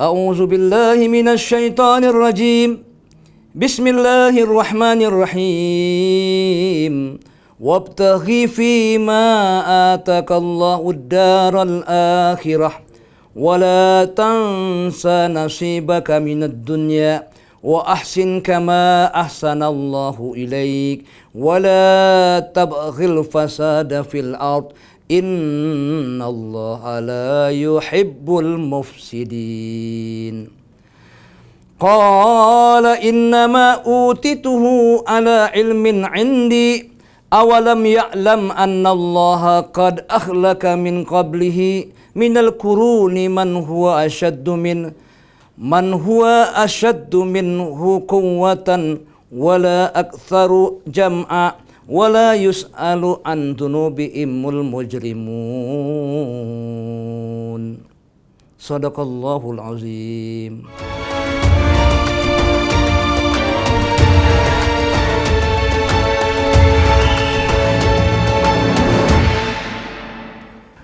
A'udzu billahi minasy syaithanir rajim. Bismillahirrahmanirrahim. Wabtaghi fima atakallahu ad-daral akhirah wa la tansa nasibaka minad dunya wa ahsin kama ahsanallahu ilaik wa la tabghil fasada fil ard innallaha la yuhibbul mufsidin. Qala innama utituhu ala ilmin indi awalam ya'lam annallaha qad akhlaka min qablihi minal quruni man huwa ashaddu minhu quwwatan wala aktsaru jam'a wala yus'alu an dzunubihimul mujrimun. Shadaqallahul azim.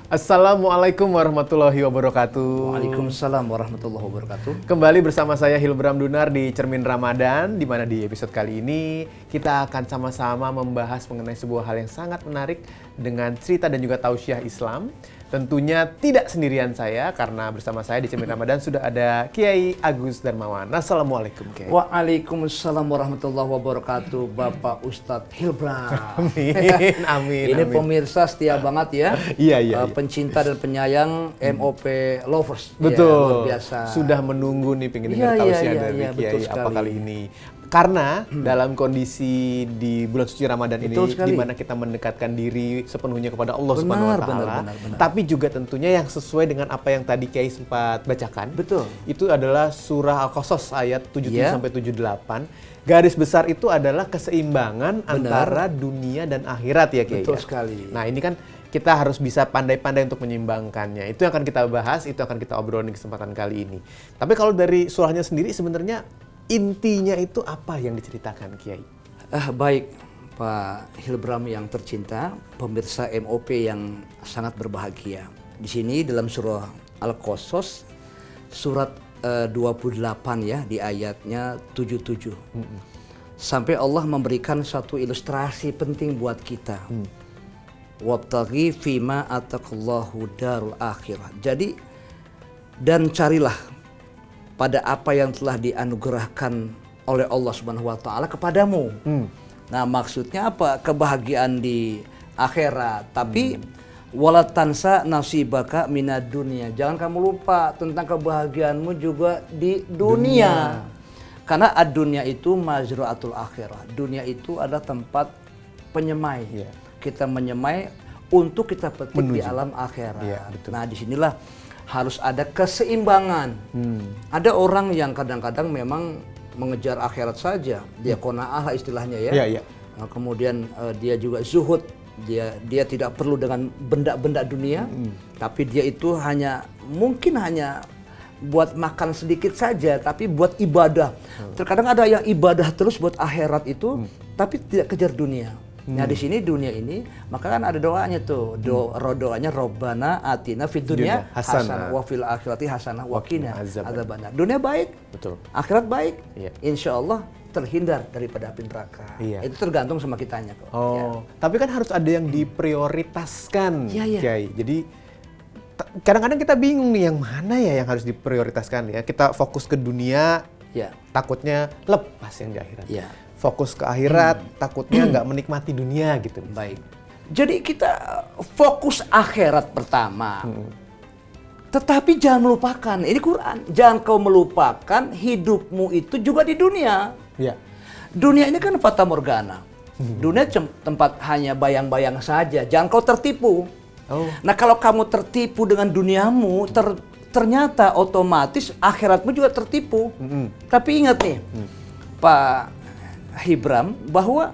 Assalamualaikum warahmatullahi wabarakatuh. Waalaikumsalam warahmatullahi wabarakatuh. Kembali bersama saya Hilbram Dunar di Cermin Ramadan, di mana di episode kali ini kita akan sama-sama membahas mengenai sebuah hal yang sangat menarik dengan cerita dan juga tausiah Islam. Tentunya tidak sendirian saya, karena bersama saya di Cermin Ramadan sudah ada Kiai Agus Darmawan. Assalamualaikum Kiai. Waalaikumsalam warahmatullahi wabarakatuh, Bapak Ustadz Hilbram. Amin, amin. Ini pemirsa setia banget ya. Iya. Pencinta dan penyayang MOP Lovers. Betul. Ya, luar biasa. Sudah menunggu nih pengen dengar tausiah dari Kiai apa kali ini. Karena dalam kondisi di bulan suci Ramadan ini, di mana kita mendekatkan diri sepenuhnya kepada Allah Subhanahu wa Ta'ala, tapi juga tentunya yang sesuai dengan apa yang tadi Kiai sempat bacakan. Betul. Itu adalah surah Al-Qasas ayat 77 sampai 78. Garis besar itu adalah keseimbangan antara dunia dan akhirat ya Kiai. Betul sekali. Nah, ini kan kita harus bisa pandai-pandai untuk menyeimbangkannya. Itu yang akan kita bahas, itu akan kita obrolin di kesempatan kali ini. Tapi kalau dari surahnya sendiri sebenarnya intinya itu apa yang diceritakan Kiai? Baik Pak Hilbram yang tercinta, pemirsa MOP yang sangat berbahagia. Di sini dalam surah Al-Qasas surat 28 ya, di ayatnya 77. Sampai Allah memberikan satu ilustrasi penting buat kita. Wabtaghi fima atakallahu darul akhirah. Jadi, dan carilah pada apa yang telah dianugerahkan oleh Allah Subhanahu wa Ta'ala kepadamu. Nah, maksudnya apa? Kebahagiaan di akhirat. Tapi wala tansa nasibaka minad dunya. Jangan kamu lupa tentang kebahagiaanmu juga di dunia. Karena ad-dunya itu mazra'atul akhirah. Dunia itu adalah tempat penyemai. Kita menyemai untuk kita petik di alam akhirat. Nah, disinilah harus ada keseimbangan. Ada orang yang kadang-kadang memang mengejar akhirat saja, dia qanaah istilahnya ya. Nah, kemudian dia juga zuhud, dia tidak perlu dengan benda-benda dunia, tapi dia itu mungkin hanya buat makan sedikit saja, tapi buat ibadah. Terkadang ada yang ibadah terus buat akhirat itu, tapi tidak kejar dunia. Nah, di sini dunia ini, maka kan ada doanya tuh. Doanya Rabbana atina fid dunya hasanah wa fil akhirati hasanah wa qina adzabannar. Dunia baik, betul. Akhirat baik. Insya Allah terhindar daripada api neraka. Itu tergantung sama kitanya kok. Tapi kan harus ada yang diprioritaskan, Kiai. Jadi kadang-kadang kita bingung nih, yang mana ya yang harus diprioritaskan ya. Kita fokus ke dunia, takutnya lepas yang di akhirat. Fokus ke akhirat, takutnya nggak menikmati dunia gitu. Baik. Jadi kita fokus akhirat pertama. Tetapi jangan melupakan, ini Quran. Jangan kau melupakan hidupmu itu juga di dunia. Dunia ini kan fata morgana. Dunia tempat hanya bayang-bayang saja. Jangan kau tertipu. Nah, kalau kamu tertipu dengan duniamu, ternyata otomatis akhiratmu juga tertipu. Tapi ingat nih, Pak Hilbram, bahwa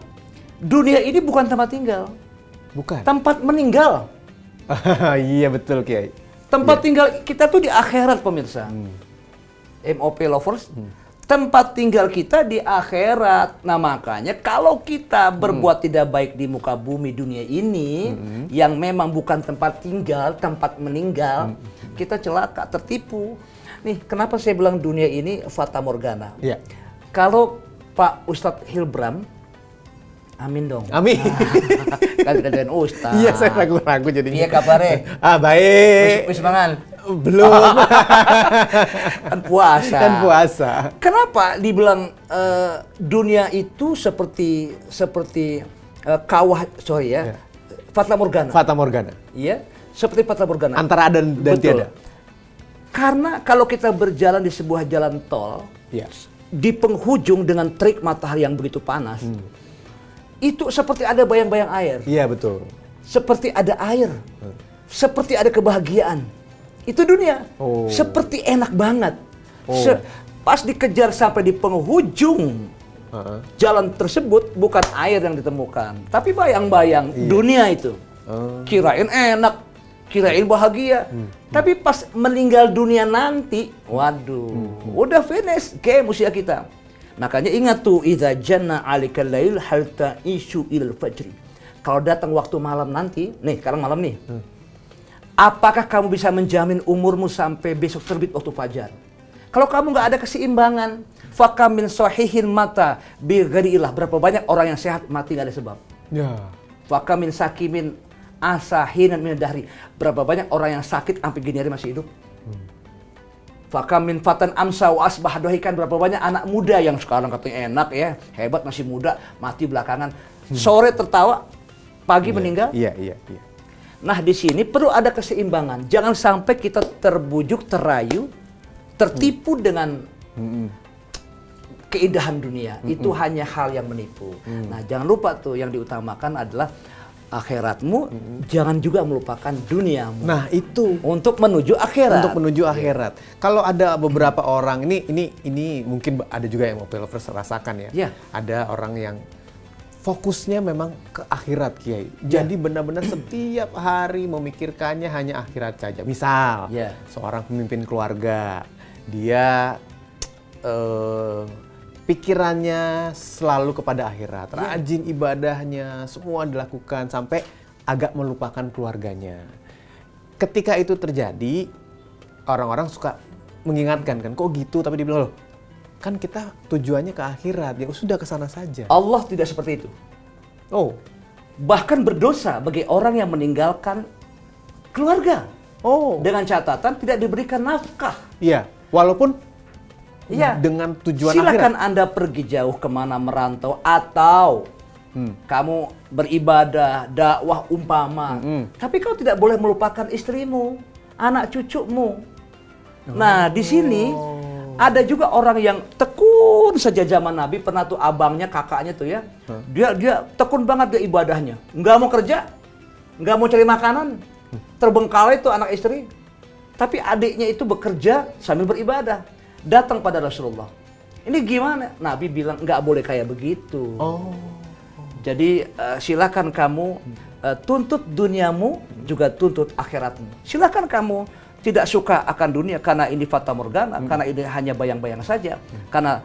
dunia ini bukan tempat tinggal. Bukan. Tempat meninggal. Iya betul Kiai. Tempat tinggal kita tuh di akhirat pemirsa. MOP Lovers. Tempat tinggal kita di akhirat. Nah, makanya kalau kita berbuat tidak baik di muka bumi dunia ini, yang memang bukan tempat tinggal, tempat meninggal, kita celaka, tertipu. Nih, kenapa saya bilang dunia ini fata morgana? Iya. Kalau Pak Ustadz Hilbram, amin dong. Amin. Kan kita Ustadz. Iya, saya ragu-ragu jadinya. Iya kabare. Baik. Wis mangan. Belum. Kan puasa. Kan puasa. Kenapa dibilang dunia itu seperti kawah, sorry ya, fata morgana. Fata Morgana. Iya, seperti fata morgana. Antara ada dan Betul. tiada. Karena kalau kita berjalan di sebuah jalan tol, Iya. di penghujung dengan terik matahari yang begitu panas, itu seperti ada bayang-bayang air, Iya, betul. seperti ada air, seperti ada kebahagiaan. Itu dunia, Oh. seperti enak banget. Oh. Pas dikejar sampai di penghujung jalan tersebut, bukan air yang ditemukan, tapi bayang-bayang dunia itu. Kirain enak, kirain bahagia. Tapi pas meninggal dunia nanti, waduh, udah finish game usia kita. Makanya ingat tuh, idza janna 'alaikal lail hal ta'ishu ilal fajri. Kalau datang waktu malam nanti, nih sekarang malam nih. Apakah kamu bisa menjamin umurmu sampai besok terbit waktu fajar? Kalau kamu nggak ada keseimbangan, fakam min sahihin mata bi ghairi ilah. Berapa banyak orang yang sehat mati nggak ada sebab. Ya. Fakam min sakimin asahinan min dahri. Berapa banyak orang yang sakit sampai gini hari masih hidup. Fakam min fatan amsa wa asbah dohikan. Berapa banyak anak muda yang sekarang katanya enak ya, hebat masih muda, mati belakangan. Sore tertawa, pagi meninggal. Iya. Nah, di sini perlu ada keseimbangan. Jangan sampai kita terbujuk, terayu, tertipu dengan keindahan dunia. Itu hanya hal yang menipu. Nah, jangan lupa tuh yang diutamakan adalah akhiratmu, jangan juga melupakan duniamu. Nah, itu Untuk menuju akhirat. untuk menuju akhirat. Kalau ada beberapa orang ini mungkin ada juga yang Mobil Lovers rasakan ya. Iya. Ada orang yang fokusnya memang ke akhirat, Kiai. Jadi benar-benar setiap hari memikirkannya hanya akhirat saja. Misal, Iya. seorang pemimpin keluarga, dia pikirannya selalu kepada akhirat, rajin ibadahnya, semua dilakukan sampai agak melupakan keluarganya. Ketika itu terjadi, orang-orang suka mengingatkan kan, kok gitu? Tapi dia bilang, loh, kan kita tujuannya ke akhirat, ya sudah ke sana saja. Allah tidak seperti itu. Oh, Bahkan berdosa bagi orang yang meninggalkan keluarga. oh, Dengan catatan tidak diberikan nafkah. iya. Walaupun Iya. dengan tujuan Silakan akhirat. Anda pergi jauh kemana merantau atau kamu beribadah, dakwah umpama. Tapi kau tidak boleh melupakan istrimu, anak cucumu. Nah, di sini ada juga orang yang tekun saja zaman Nabi, pernah tuh abangnya, kakaknya tuh ya. Dia tekun banget dia ibadahnya. Nggak mau kerja, nggak mau cari makanan. Terbengkalai tuh anak istri. Tapi adiknya itu bekerja sambil beribadah. Datang pada Rasulullah. Ini gimana? Nabi bilang nggak boleh kayak begitu. Oh. Jadi silakan kamu tuntut duniamu juga tuntut akhiratmu. Silakan kamu tidak suka akan dunia karena ini fata morgana, karena ini hanya bayang-bayang saja. Karena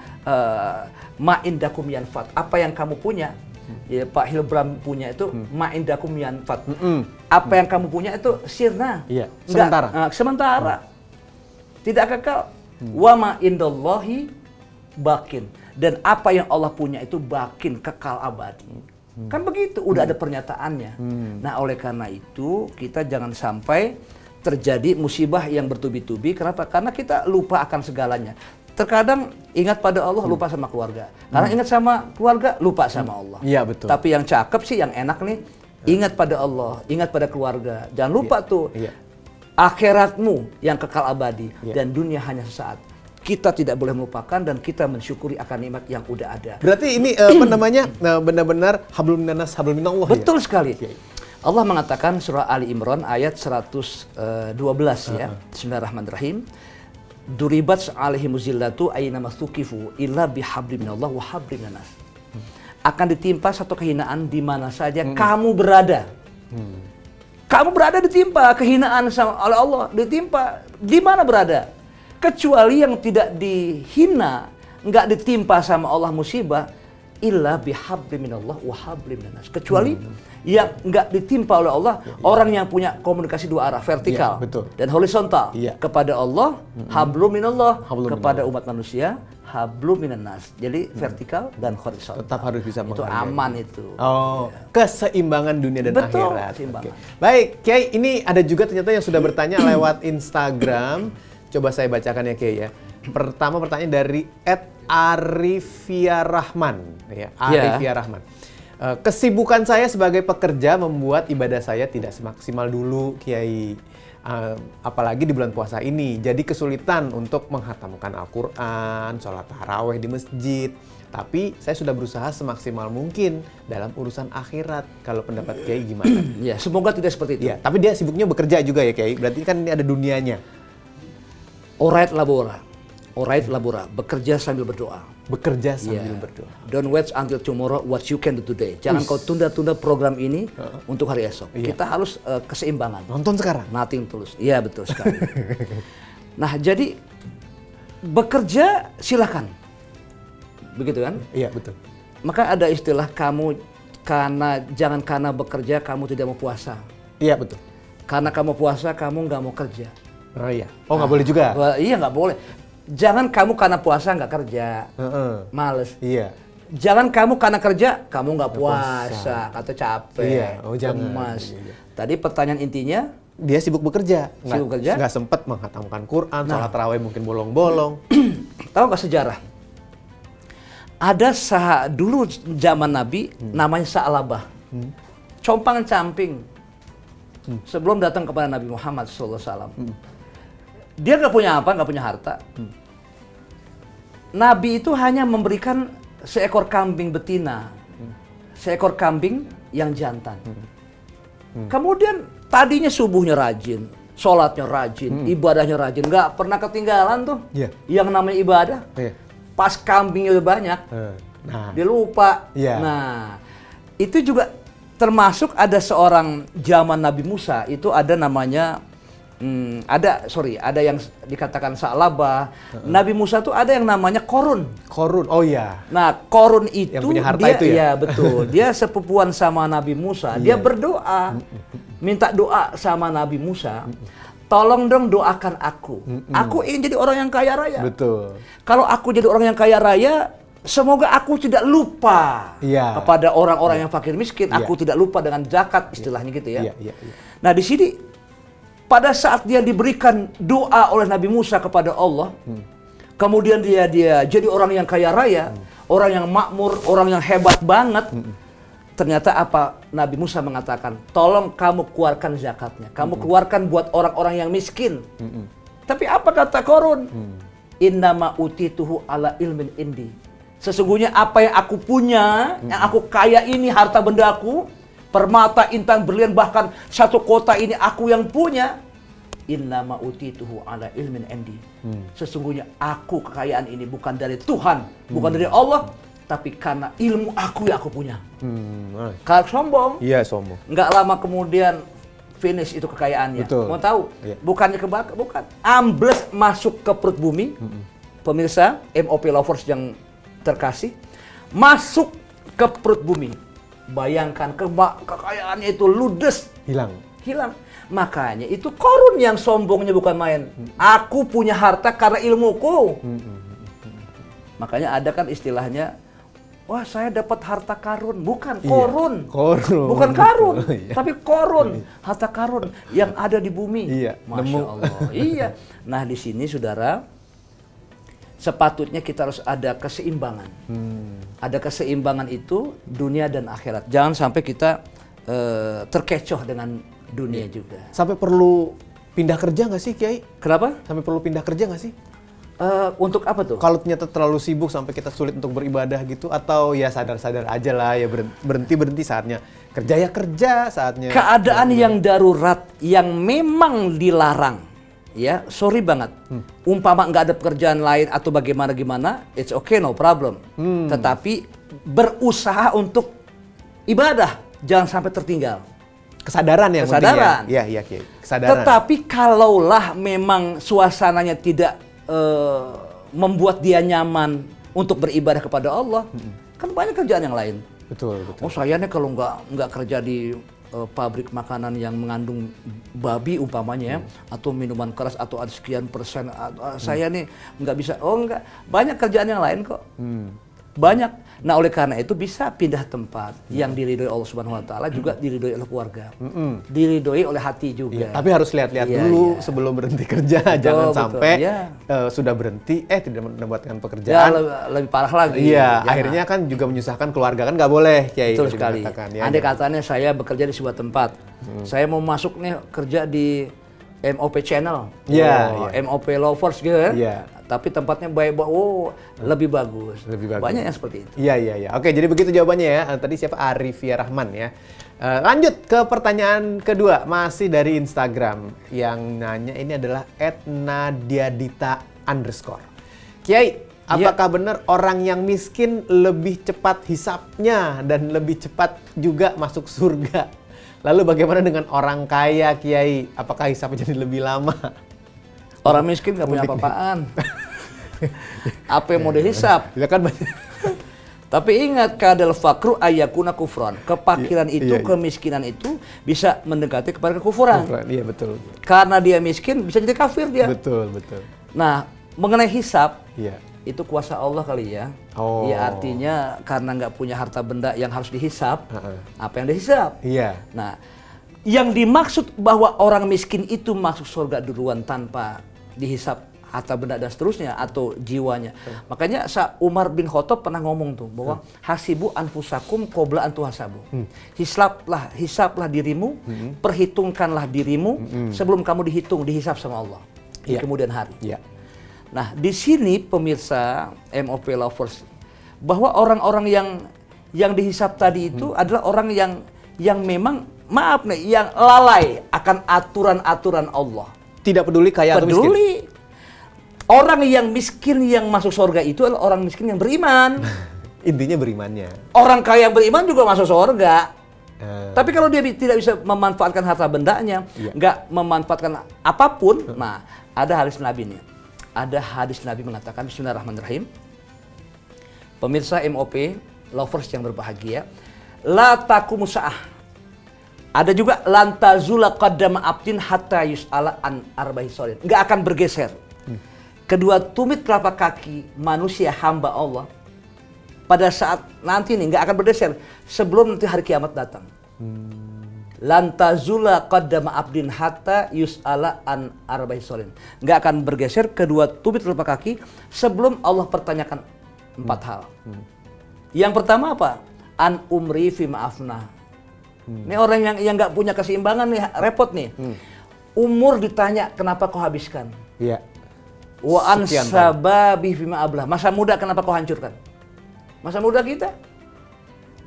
ma indakum yanfat. Apa yang kamu punya, ya, Pak Hilbram punya itu ma indakum yanfat. Apa yang kamu punya itu sirna. Iya, Enggak, sementara. Tidak kekal. Wa ma indallahi bakin. Dan apa yang Allah punya itu bakin, kekal abadi. Kan begitu, udah ada pernyataannya. Nah, oleh karena itu kita jangan sampai terjadi musibah yang bertubi-tubi. Kenapa? Karena kita lupa akan segalanya. Terkadang ingat pada Allah, lupa sama keluarga. Karena ingat sama keluarga, lupa sama Allah. Iya, betul. Tapi yang cakep sih, yang enak nih, ingat pada Allah, ingat pada keluarga. Jangan lupa tuh, akhiratmu yang kekal abadi dan dunia hanya sesaat. Kita tidak boleh melupakan dan kita mensyukuri akan nikmat yang udah ada. Berarti ini apa namanya? Benar-benar hablum minanas hablum minallah. Betul sekali. Allah mengatakan surah Ali Imran ayat 112 ya. Bismillahirrahmanirrahim. Duribat alaihimuz zillatu aina masukifu illa bihablim minallah wa hablim minas. Akan ditimpa satu kehinaan di mana saja kamu berada. Kamu berada ditimpa kehinaan oleh Allah, ditimpa di mana berada? Kecuali yang tidak dihina, nggak ditimpa sama Allah musibah, illa bihabli minallah wa habli minan nas. Kecuali yang nggak ditimpa oleh Allah, orang yang punya komunikasi dua arah, vertikal betul. dan horizontal kepada Allah, hablum minallah, Hablum kepada umat manusia, hablum minan nas. Jadi vertikal dan horizontal. Tetap harus bisa itu menghargai. aman itu. Oh, keseimbangan dunia dan Betul, akhirat. keseimbangan. Oke. Baik, Kiai, ini ada juga ternyata yang sudah bertanya lewat Instagram. Coba saya bacakan ya, Kiai ya. Pertama pertanyaan dari @Arifia Rahman, ya, Arifia Rahman. Kesibukan saya sebagai pekerja membuat ibadah saya tidak semaksimal dulu, Kiai. Apalagi di bulan puasa ini, jadi kesulitan untuk menghatamkan Al-Quran, sholat taraweh di masjid. Tapi saya sudah berusaha semaksimal mungkin dalam urusan akhirat. Kalau pendapat Kiai gimana? Ya, semoga tidak seperti itu. Ya, tapi dia sibuknya bekerja juga ya, Kiai. Berarti kan ini ada dunianya. Alright labora, bekerja sambil berdoa. Bekerja sambil berdoa. Don't wait until tomorrow what you can do today. Jangan kau tunda-tunda program ini untuk hari esok. Kita harus keseimbangan. Nonton sekarang. Nothing tulus. Iya, betul sekali. Nah, jadi bekerja silakan. Begitu kan? Iya, betul. Maka ada istilah jangan karena bekerja kamu tidak mau puasa. Iya, betul. Karena kamu puasa kamu nggak mau kerja. Oh iya. Oh, nggak boleh juga. Iya, nggak boleh. Jangan kamu karena puasa nggak kerja, males. Iya. Jangan kamu karena kerja kamu nggak puasa, atau capek, Iya. Oh, jangan. gemas. Iya. Tadi pertanyaan intinya, Dia sibuk bekerja. Sibuk bekerja? Nggak sempat menghatamkan Quran, sholat tarawih mungkin bolong-bolong. tahu nggak sejarah? Ada dulu zaman Nabi namanya Sa'labah, compang-camping. Sebelum datang kepada Nabi Muhammad SAW. Dia nggak punya apa, nggak punya harta. Nabi itu hanya memberikan seekor kambing betina, seekor kambing yang jantan. Kemudian tadinya subuhnya rajin, sholatnya rajin, ibadahnya rajin, nggak pernah ketinggalan tuh. Iya. Yang namanya ibadah. Iya. Pas kambingnya udah banyak, Nah. dia lupa. Iya. Nah, itu juga termasuk ada seorang zaman Nabi Musa, itu ada namanya ada yang dikatakan Sa'labah. Nabi Musa tuh ada yang namanya Korun. Korun, oh iya. Nah, Korun itu Yang punya harta dia, itu ya? Iya, betul. Dia sepupuan sama Nabi Musa. Dia berdoa, minta doa sama Nabi Musa. Tolong dong doakan aku. Aku ingin jadi orang yang kaya raya. Betul. Kalau aku jadi orang yang kaya raya, semoga aku tidak lupa kepada orang-orang yang fakir miskin. Aku tidak lupa dengan zakat, istilahnya gitu ya. Iya. Nah, di sini pada saat dia diberikan doa oleh Nabi Musa kepada Allah, kemudian dia jadi orang yang kaya raya, orang yang makmur, orang yang hebat banget. Ternyata apa Nabi Musa mengatakan, tolong kamu keluarkan zakatnya, kamu keluarkan buat orang-orang yang miskin. Tapi apa kata Korun? Innama utituhu ala ilmin indi. Sesungguhnya apa yang aku punya, yang aku kaya ini, harta bendaku, permata, intan, berlian, bahkan satu kota ini aku yang punya. Innama utituhu ala ilmin indi. Sesungguhnya aku kekayaan ini bukan dari Tuhan, bukan dari Allah, tapi karena ilmu aku yang aku punya. Kalau sombong, Iya, sombong. nggak lama kemudian finish itu kekayaannya. Betul. Mau tahu? Iya. Bukannya kebakar, bukan. Ambles masuk ke perut bumi. Pemirsa, MOP lovers yang terkasih, masuk ke perut bumi. Bayangkan kekayaannya itu ludes. Hilang. Makanya itu Korun yang sombongnya bukan main. Aku punya harta karena ilmuku. Makanya ada kan istilahnya, wah saya dapat harta karun. Bukan, korun. Korun. Bukan karun, Iya. tapi korun. Harta karun yang ada di bumi. Iya, Masya nemu. Allah. Iya. Nah di sini saudara, sepatutnya kita harus ada keseimbangan. Ada keseimbangan itu dunia dan akhirat. Jangan sampai kita terkecoh dengan dunia juga. Sampai perlu pindah kerja nggak sih, Kiai? Kenapa? Sampai perlu pindah kerja nggak sih? Untuk apa tuh? Kalau ternyata terlalu sibuk sampai kita sulit untuk beribadah gitu, atau ya sadar-sadar aja lah, ya berhenti saatnya. Kerja ya kerja saatnya. Keadaan yang darurat, yang memang dilarang. Ya, sorry banget. Umpama nggak ada pekerjaan lain atau bagaimana, it's okay, no problem. Tetapi berusaha untuk ibadah, jangan sampai tertinggal. Kesadaran yang Kesadaran. penting ya. Iya, Kiai. Kesadaran. Tetapi kalaulah memang suasananya tidak membuat dia nyaman untuk beribadah kepada Allah, Kan banyak kerjaan yang lain. Betul, betul. Oh saya nih kalau nggak kerja di pabrik makanan yang mengandung babi umpamanya ya, atau minuman keras atau ada sekian persen, saya nih nggak bisa. Oh enggak, banyak kerjaan yang lain kok. Banyak. Nah oleh karena itu bisa pindah tempat yang diridhoi Allah Subhanahu Wa Taala, juga diridhoi oleh keluarga, diridhoi oleh hati juga. Iya, tapi harus lihat-lihat Iya, dulu iya. sebelum berhenti kerja. Betul, Jangan betul. sampai Iya. sudah berhenti tidak mendapatkan Ya pekerjaan. lebih parah lagi. Iya, Jangan. akhirnya kan juga menyusahkan keluarga, kan nggak boleh, Kiai. Betul tadi sekali. mengatakan, ya. Andai katanya saya bekerja di sebuah tempat, saya mau masuk nih kerja di MOP Channel, Iya, iya. MOP Lovers gitu kan. Iya. Tapi tempatnya baik, lebih bagus. Lebih bagus. Banyak yang seperti itu. Iya, iya, iya. Oke, jadi begitu jawabannya ya. Tadi siapa? Arifia Rahman ya. Lanjut ke pertanyaan kedua, masih dari Instagram. Yang nanya ini adalah @nadiadita_. Kiai, apakah benar orang yang miskin lebih cepat hisapnya dan lebih cepat juga masuk surga? Lalu bagaimana dengan orang kaya, Kiai? Apakah hisapnya jadi lebih lama? Orang miskin nggak punya apa-apaan. Apa yang mau dihisap? Ya kan banyak. Tapi ingat, kadal fakru ayakuna kufran. Kepakiran itu, iya. kemiskinan itu bisa mendekati kepada kekufuran. Iya, betul. Karena dia miskin bisa jadi kafir dia. Betul, betul. Nah, mengenai hisap, Iya. itu kuasa Allah kali ya. Oh. Ya artinya karena nggak punya harta benda yang harus dihisap, Heeh. apa yang dihisap? Iya. Nah, yang dimaksud bahwa orang miskin itu masuk surga duluan tanpa dihisap harta benda dan seterusnya atau jiwanya. Makanya Umar bin Khattab pernah ngomong tuh bahwa hasibu anfusakum qabla an tuhasabu. Hisaplah dirimu, perhitungkanlah dirimu sebelum kamu dihisap sama Allah di Iya. kemudian hari. Iya. Nah, di sini pemirsa MOP Lovers, bahwa orang-orang yang dihisap tadi itu adalah orang yang memang, maaf nih, yang lalai akan aturan-aturan Allah. Tidak peduli kaya atau miskin. Peduli. Orang yang miskin yang masuk surga itu adalah orang miskin yang beriman. Intinya berimannya. Orang kaya yang beriman juga masuk surga. Eh, Tapi kalau dia tidak bisa memanfaatkan harta bendanya, Iya. nggak memanfaatkan apapun, nah ada hadis Nabi nih. Ada hadis Nabi mengatakan, Bismillahirrahmanirrahim. Pemirsa MOP, lovers yang berbahagia, la taqumu sa'ah. Ada juga lantazula qaddama abdin hatta yus'ala an arba'i sholin. Nggak akan bergeser. Kedua tumit telapak kaki manusia hamba Allah pada saat nanti nih nggak akan bergeser sebelum nanti hari kiamat datang. Lantazula qaddama abdin hatta yus'ala an arba'i sholin. Nggak akan bergeser kedua tumit telapak kaki sebelum Allah pertanyakan 4 hal. Yang pertama apa? An umri fi ma'afna. Ini orang yang nggak punya keseimbangan nih, repot nih. Umur ditanya kenapa kau habiskan? Iya. Wa an Sekian tahun. sababi fima ablah. Masa muda kenapa kau hancurkan? Masa muda kita.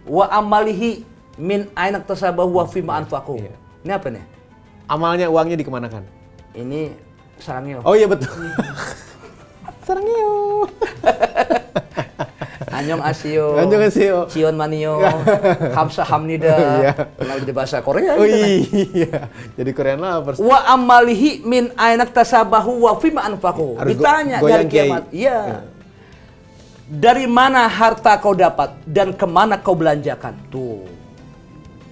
Wa amalihi min ainak tasabahu wa fima anfaqu. Iya. Ini apa nih? Amalnya, uangnya dikemanakan? Ini sarangyo. Oh iya betul. Sarangnya. Anyong asio. Annyeonghaseyo. Cion manio. Hamsa hamnida. Iya. Kenal di bahasa Korea. Oh gitu kan. iya. Jadi Korean lovers. Wa amalihi min ainak tasabahu wa fima anfaqu. Harus Ditanya goyang, dari Kiai. kiamat. Iya. Dari mana harta kau dapat dan kemana kau belanjakan? Tuh.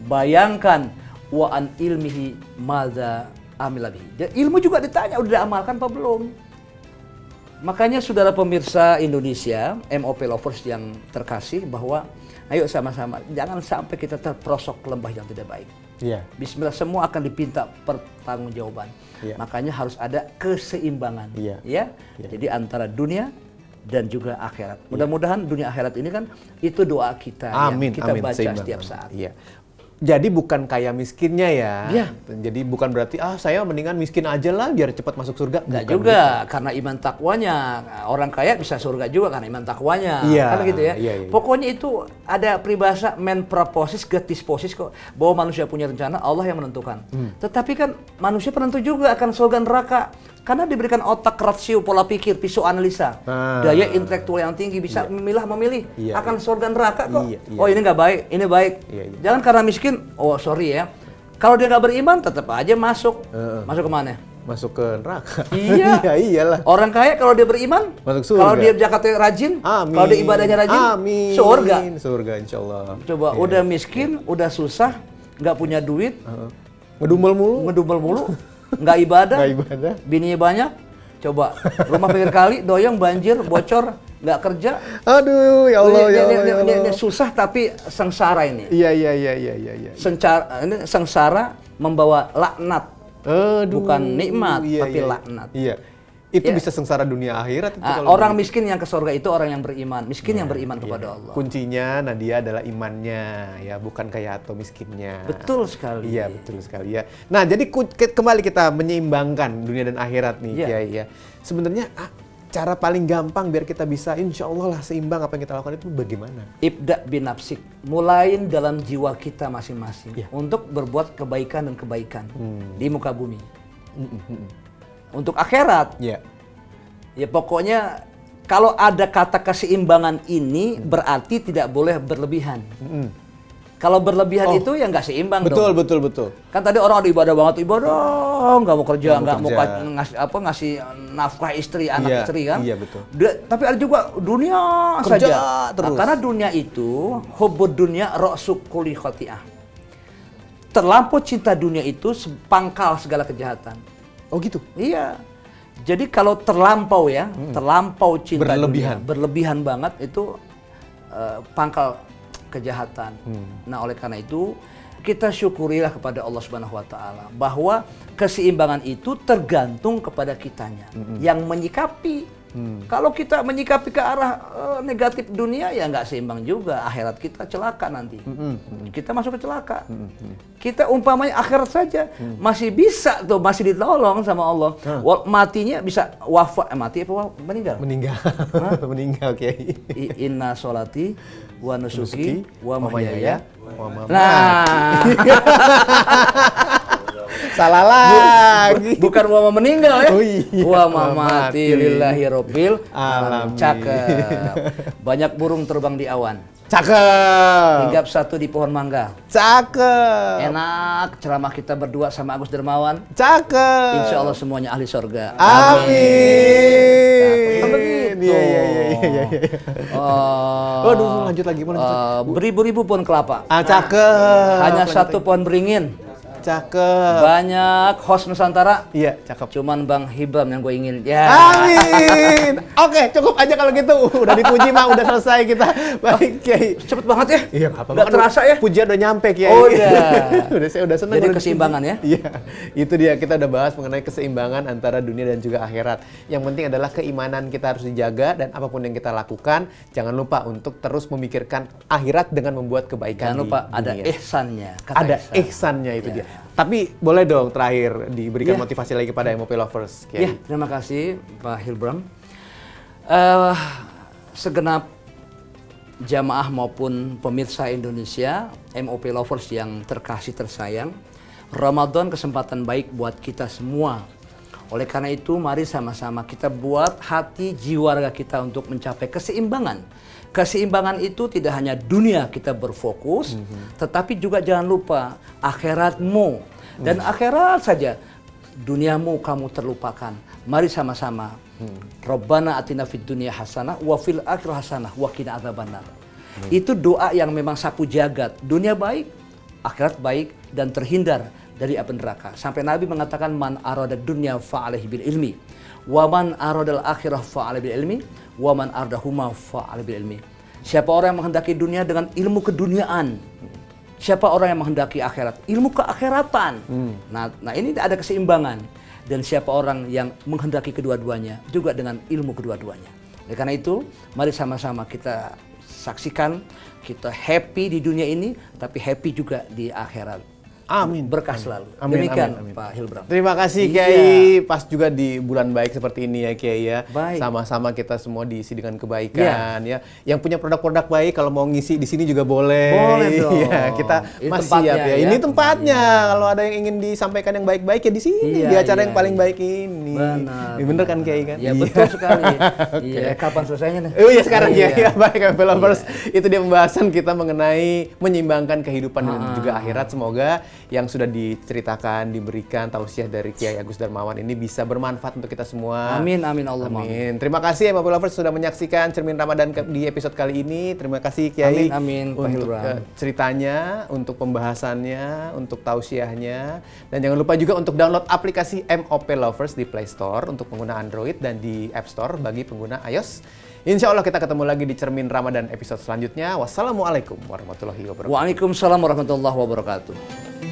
Bayangkan, wa an ilmihi madza amila bihi. Dan ilmu juga ditanya, udah diamalkan apa belum? Makanya saudara pemirsa Indonesia, MOP lovers yang terkasih, bahwa ayo sama-sama jangan sampai kita terperosok lembah yang tidak baik. Iya. Bismillah, semua akan dipinta pertanggungjawaban. Iya. Makanya harus ada keseimbangan. Iya. Ya. Iya. Jadi antara dunia dan juga akhirat. Mudah-mudahan dunia akhirat ini kan itu doa kita Amin, yang kita amin. baca Seimbang. setiap saat. Iya. Jadi bukan kaya miskinnya ya. Iya. Jadi bukan berarti saya mendingan miskin aja lah biar cepat masuk surga. Enggak Bukan juga, karena iman takwanya. Orang kaya bisa surga juga karena iman takwanya. Iya, Kan gitu ya. iya, iya. Pokoknya itu ada peribahasa men proposis get disposis kok. Bahwa manusia punya rencana, Allah yang menentukan. Tetapi kan manusia penentu juga akan surga neraka. Karena diberikan otak, rasio, pola pikir, pisau analisa. Daya intelektual yang tinggi, bisa memilih Iya, akan surga neraka kok. Iya, iya. Oh ini nggak baik, ini baik. Iya, iya. Jangan karena miskin, oh sorry ya. Kalau dia nggak beriman, tetap aja masuk. Masuk kemana? masuk ke neraka. Iya. Iya, iyalah. Orang kaya kalau dia beriman, Masuk surga. kalau dia zakatnya rajin, Amin. kalau dia ibadahnya rajin, Amin. surga. Surga insyaallah. Coba udah miskin, udah susah, nggak punya duit, Ngedumel mulu. ngedumel mulu, nggak ibadah, Nggak ibadah. bininya banyak. Coba rumah pinggir kali, doyong banjir, bocor, nggak kerja. Aduh, ya Allah, ya Allah, ya Allah. Ini susah tapi sengsara ini. Iya. Ini sengsara membawa laknat. Aduh, Bukan nikmat, iya, tapi iya. laknat. Iya. Itu Ya. bisa sengsara dunia akhirat itu kalau Orang begitu. miskin yang ke surga itu orang yang beriman. Miskin yang beriman kepada Allah. Kuncinya Nadia adalah imannya, ya bukan kayak atau miskinnya. Betul sekali. Iya, betul sekali ya. Nah, jadi kembali kita menyeimbangkan dunia dan akhirat nih, Iya. Kiai ya. Sebenarnya cara paling gampang biar kita bisa insya Allah lah seimbang apa yang kita lakukan itu bagaimana? Ibda binafsik. Mulain dalam jiwa kita masing-masing. Iya. Untuk berbuat kebaikan dan kebaikan di muka bumi. Untuk akhirat, Iya. ya pokoknya kalau ada kata keseimbangan ini berarti tidak boleh berlebihan. Kalau berlebihan itu ya nggak seimbang Betul, dong. betul. Kan tadi orang ada ibadah banget, ibadah nggak mau kerja, Nggak mau nggak mau kerja. ngasih nafkah istri, anak Iya, istri kan. iya, betul. Tapi ada juga dunia Kerja saja. terus. Karena dunia itu hubbud dunya ra'su kulli khati'ah. Terlampau cinta dunia itu pangkal segala kejahatan. Oh gitu. Iya. Jadi kalau terlampau ya, terlampau cinta Berlebihan. dunia, berlebihan banget itu pangkal kejahatan. Nah, oleh karena itu kita syukurilah kepada Allah Subhanahu wa taala bahwa keseimbangan itu tergantung kepada kitanya yang menyikapi. Kalau kita menyikapi ke arah negatif dunia ya nggak seimbang juga, akhirat kita celaka nanti. Kita masuk ke celaka. Kita umpamanya akhirat saja masih bisa tuh, masih ditolong sama Allah. Matinya bisa wafat, mati apa meninggal? Meninggal. Meninggal, Kiai. Inna sholati wa nusuki wa mahyaya. Nah. Nah, Salah lagi. bukan wa meninggal ya. Oh iya. Wa Wa mati mati. lillahi rabbil Alamin. Cakep. Banyak burung terbang di awan. Cakep. Hinggap satu di pohon mangga. Cakep. Enak ceramah kita berdua sama Agus Dermawan. Cakep. Insya Allah semuanya ahli sorga. Amin. Kan begitu. Iya. Waduh, lanjut lagi. Beribu-ribu pohon kelapa. Cakep. Hanya satu pohon beringin. Cakep. Banyak host Nusantara. Iya, cakep. Cuman Bang Hibram yang gue ingin. Ya. Amin. Oke, cukup aja kalau gitu. Udah dipuji mah, udah selesai kita. Baik, Kiai. Cepet banget ya? Iya, nggak apa-apa. Nggak Kan terasa ya? Pujian udah nyampe, Kiai. Oh iya. Saya udah senang. Jadi udah keseimbangan dipuji. ya? Iya. Itu dia, kita udah bahas mengenai keseimbangan antara dunia dan juga akhirat. Yang penting adalah keimanan kita harus dijaga dan apapun yang kita lakukan, jangan lupa untuk terus memikirkan akhirat dengan membuat kebaikan. Jangan lupa di ada dunia. ihsannya. Kata Ada ihsan. ihsannya itu Ya. dia. Tapi boleh dong terakhir diberikan Iya. motivasi lagi pada MOP lovers, Ya, Kiai. terima kasih Pak Hilbram. Segenap jamaah maupun pemirsa Indonesia, MOP lovers yang terkasih tersayang, Ramadan kesempatan baik buat kita semua. Oleh karena itu, mari sama-sama kita buat hati jiwa raga kita untuk mencapai keseimbangan. Keseimbangan itu tidak hanya dunia kita berfokus, tetapi juga jangan lupa akhiratmu. Dan akhirat saja, duniamu kamu terlupakan. Mari sama-sama. Rabbana atina fid dunya hasanah wa fil akhirati hasanah wa qina adzabannar. Itu doa yang memang sapu jagat. Dunia baik, akhirat baik, dan terhindar dari api neraka. Sampai Nabi mengatakan man arada dunya fa'alaihi bil ilmi wa man aradal akhirah fa'alaihi bil ilmi wa man aradahuma fa'alaihi bil ilmi. Siapa orang yang menghendaki dunia dengan ilmu keduniaan, siapa orang yang menghendaki akhirat, ilmu keakhiratan. Nah ini ada keseimbangan. Dan siapa orang yang menghendaki kedua-duanya juga dengan ilmu kedua-duanya. Oleh karena itu, mari sama-sama kita saksikan, kita happy di dunia ini, tapi happy juga di akhirat. Amin. Berkah selalu. Amin, Demikian amin, amin. Pak Hilbram. Terima kasih, Iya. Kiai. Pas juga di bulan baik seperti ini ya, Kiai ya. Baik. Sama-sama kita semua diisi dengan kebaikan ya. Yang punya produk-produk baik kalau mau ngisi di sini juga boleh. Boleh dong. Ya, kita Ini masih tempatnya siap ya. ya. Ini tempatnya. Kalau ada yang ingin disampaikan yang baik-baik ya di sini, Iya, di acara iya, yang paling iya. baik ini. Benar. Bener kan, Kiai kan? Ya Iya. betul sekali. Iya, kapan selesainya nih? Oh iya sekarang ya, Iya. baik MOP lovers. Itu dia pembahasan kita mengenai menyeimbangkan kehidupan dan juga akhirat. Semoga yang sudah diceritakan, diberikan tausiah dari Kiai Agus Darmawan ini bisa bermanfaat untuk kita semua. Amin, amin Allah. Amin. Terima kasih MOP Lovers sudah menyaksikan Cermin Ramadan di episode kali ini. Terima kasih Kiai Amin, Pak untuk Hilbram. ceritanya, untuk pembahasannya, untuk tausiahnya. Dan jangan lupa juga untuk download aplikasi MOP Lovers di Play Store untuk pengguna Android dan di App Store bagi pengguna iOS. Insya Allah kita ketemu lagi di Cermin Ramadan episode selanjutnya. Wassalamualaikum warahmatullahi wabarakatuh. Waalaikumsalam warahmatullahi wabarakatuh.